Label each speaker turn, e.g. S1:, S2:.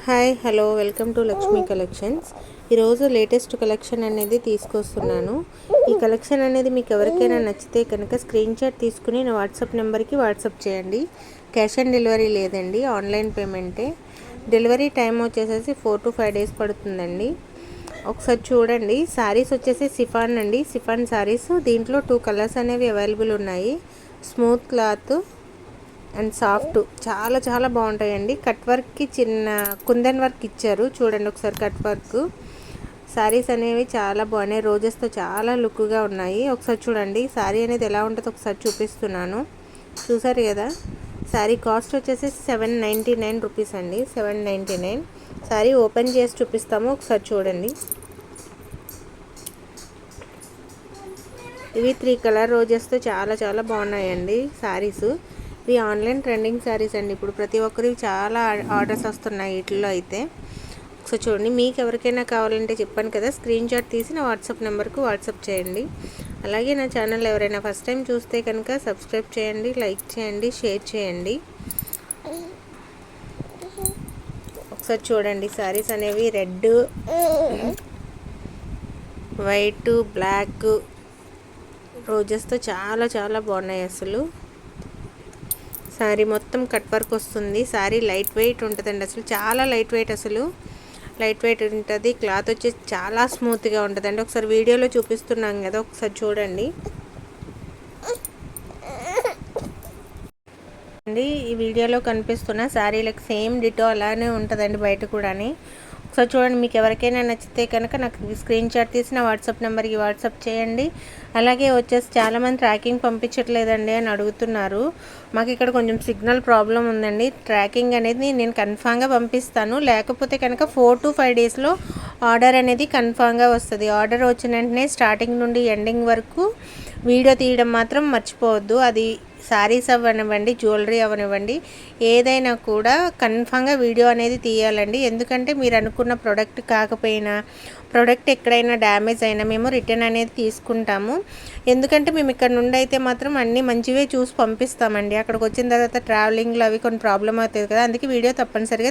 S1: Hi hello welcome to Lakshmi collections. ఈరోజు latest collection అనేది తీసుకొస్తున్నాను. ఈ కలెక్షన్ అనేది మీకు ఎవరికైనా నచ్చితే కనుక స్క్రీన్ షాట్ తీసుకుని నా వాట్సాప్ నెంబర్కి వాట్సాప్ చేయండి. క్యాష్ ఆన్ డెలివరీ లేదండి, ఆన్లైన్ పేమెంటే. డెలివరీ టైం వచ్చేసేసి 4 to 5 days పడుతుందండి. ఒకసారి చూడండి. శారీస్ వచ్చేసి సిఫాన్ అండి, సిఫాన్ శారీస్. దీంట్లో 2 కలర్స్ అనేవి అవైలబుల్ ఉన్నాయి. స్మూత్ క్లాత్ అండ్ సాఫ్ట్, చాలా చాలా బాగుంటాయండి. కట్ వర్క్కి చిన్న కుందన్ వర్క్ ఇచ్చారు, చూడండి ఒకసారి కట్ వర్క్. శారీస్ అనేవి చాలా బాగున్నాయి, రోజెస్తో చాలా లుక్గా ఉన్నాయి. ఒకసారి చూడండి శారీ అనేది ఎలా ఉంటుందో ఒకసారి చూపిస్తున్నాను. చూసారు కదా, శారీ కాస్ట్ వచ్చేసి 799 రూపీస్ అండి, 799. శారీ ఓపెన్ చేసి చూపిస్తాము, ఒకసారి చూడండి. ఇవి 3 కలర్ రోజెస్తో చాలా చాలా బాగున్నాయండి శారీస్. ఇవి ఆన్లైన్ ట్రెండింగ్ శారీస్ అండి. ఇప్పుడు ప్రతి ఒక్కరికి చాలా ఆర్డర్స్ వస్తున్నాయి వీటిల్లో అయితే. సో చూడండి, మీకు ఎవరికైనా కావాలంటే చెప్పాను కదా, స్క్రీన్ షాట్ తీసి నా వాట్సాప్ నెంబర్కు వాట్సాప్ చేయండి. అలాగే నా ఛానల్ ఎవరైనా ఫస్ట్ టైం చూస్తే కనుక సబ్స్క్రైబ్ చేయండి, లైక్ చేయండి, షేర్ చేయండి. ఒకసారి చూడండి, శారీస్ అనేవి రెడ్, వైట్, బ్లాక్ రోజెస్తో చాలా చాలా బాగున్నాయి అసలు. శారీ మొత్తం కట్ వర్క్ వస్తుంది. శారీ లైట్ వెయిట్ ఉంటుందండి, అసలు చాలా లైట్ వెయిట్, అసలు లైట్ వెయిట్ ఉంటుంది. క్లాత్ వచ్చేసి చాలా స్మూత్గా ఉంటుందండి. ఒకసారి వీడియోలో చూపిస్తున్నాం కదా, ఒకసారి చూడండి అండి. ఈ వీడియోలో కనిపిస్తున్న శారీలకు సేమ్ డిటో అలానే ఉంటుందండి బయట కూడాని. ఒకసారి చూడండి, మీకు ఎవరికైనా నచ్చితే కనుక నాకు స్క్రీన్ షాట్ తీసి నా వాట్సాప్ నెంబర్కి వాట్సాప్ చేయండి. అలాగే వచ్చేసి చాలామంది ట్రాకింగ్ పంపించట్లేదండి అని అడుగుతున్నారు. మాకు ఇక్కడ కొంచెం సిగ్నల్ ప్రాబ్లం ఉందండి. ట్రాకింగ్ అనేది నేను కన్ఫామ్గా పంపిస్తాను, లేకపోతే కనుక 4 to 5 daysలో ఆర్డర్ అనేది కన్ఫామ్గా వస్తుంది. ఆర్డర్ వచ్చిన వెంటనే స్టార్టింగ్ నుండి ఎండింగ్ వరకు వీడియో తీయడం మాత్రం మర్చిపోవద్దు. అది శారీస్ అవ్వనివ్వండి, జ్యువెలరీ అవ్వనివ్వండి, ఏదైనా కూడా కన్ఫామ్గా వీడియో అనేది తీయాలండి. ఎందుకంటే మీరు అనుకున్న ప్రోడక్ట్ కాకపోయినా, ప్రోడక్ట్ ఎక్కడైనా డ్యామేజ్ అయినా మేము రిటర్న్ అనేది తీసుకుంటాము. ఎందుకంటే మేము ఇక్కడ నుండి అయితే మాత్రం అన్నీ మంచివే చూసి పంపిస్తామండి. అక్కడికి వచ్చిన తర్వాత ట్రావెలింగ్లో అవి కొన్ని ప్రాబ్లం అవుతుంది కదా, అందుకే వీడియో తప్పనిసరిగా